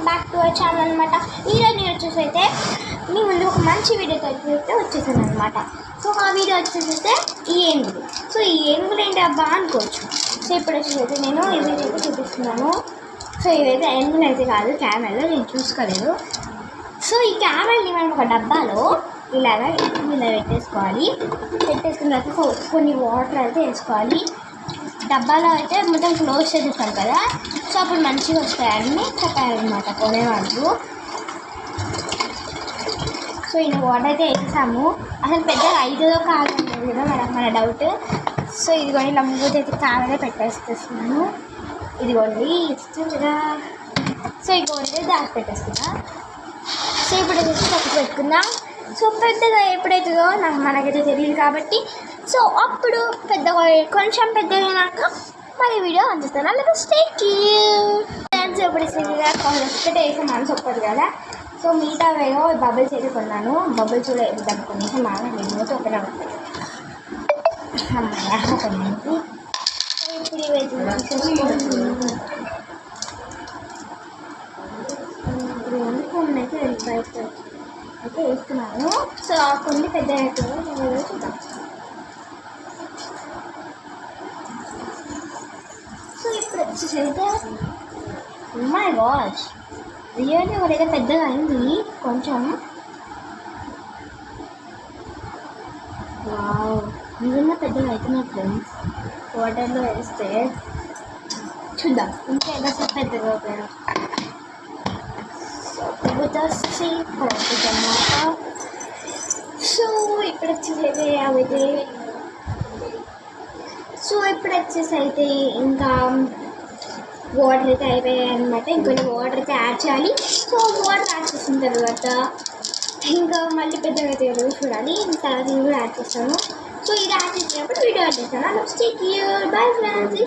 Back to our channel అనమాట. ఈరోజు నేను వచ్చేసైతే మీ ముందు ఒక మంచి వీడియోతో అయితే వచ్చేసాను అనమాట. సో ఆ వీడియో వచ్చేసైతే ఈ ఏనుగులు. సో ఈ ఏనుగులు ఏంటి అబ్బా అనుకోవచ్చు. సో ఇప్పుడు వచ్చేసైతే నేను ఇవైతే చూపిస్తున్నాను. సో ఇవైతే ఏనుగులు అయితే కాదు, క్యామెల్లో నేను చూసుకోలేదు. సో ఈ క్యామెల్ని మనం ఒక డబ్బాలో ఇలా పెట్టేసుకోవాలి. పెట్టేసుకున్న తర్వాత కొన్ని వాటర్ అయితే వేసుకోవాలి. డబ్బాలో అయితే మొత్తం క్లోజ్ చేసేస్తాం కదా, సో అప్పుడు మంచిగా వస్తాయని చెప్పారనమాట కొనేవాళ్ళు. సో ఈ వాటర్ అయితే వేసేసాము. అసలు పెద్దగా అవుతుందో కాదు కదా మన డౌట్. సో ఇదిగోండి ఇలా మూత అయితే కావాలే పెట్టేస్తున్నాను. ఇదిగోండి ఇస్తుంది కదా. సో ఇదిగోండి దాచి పెట్టేసుకున్నా. సో ఇప్పుడు వచ్చేసి పక్కకు పెట్టుకుందాం. సో పెద్దగా ఎప్పుడైతుందో మనకైతే తెలియదు కాబట్టి, సో అప్పుడు పెద్దగా కొంచెం పెద్దగా అయినాక మళ్ళీ వీడియో అందిస్తాను. అలాగే స్టేట్ ఇప్పుడు ఒక్కటే వేసి మనసు ఒప్పదు కదా. సో మిగతా వేగో బబుల్స్ అయితే కొన్నాను. బబుల్స్ కూడా వేద్దాం కొంచెం బాగా మూత ఓపెన్ అవుతుంది. కొన్నానికి ఇప్పుడు ఇవైతే కొన్ని అయితే వెళ్ళిపోతుంది అయితే వేస్తున్నాను. సో ఆ కొన్ని పెద్ద చూద్దాం. సో ఇప్పుడు వచ్చేసైతే మై వాచ్ రియల్లీ ఒకటైతే పెద్దగా అయింది కొంచెం. వావ్, నిజంగా పెద్దగా అవుతున్నాయి ఫ్రెండ్స్. వాటర్లో వేస్తే చూద్దాం ఇంకా ఎంత పెద్దగా అవుతాయి. వచ్చి అన్నమాట. సో ఇప్పుడు వచ్చేసైతే అవైతే అయితే ఇంకా వాటర్ అయితే అయిపోయాయి అనమాట. ఇంకొన్ని వాటర్ అయితే యాడ్ చేయాలి. సో వాటర్ యాడ్ చేసిన తర్వాత ఇంకా మళ్ళీ పెద్దగా అయితే చూడాలి. ఇంకా అది కూడా యాడ్ చేస్తాను. సో ఇది యాడ్ చేసినప్పుడు వీడియో యాడ్ చేస్తాను. Bye friends.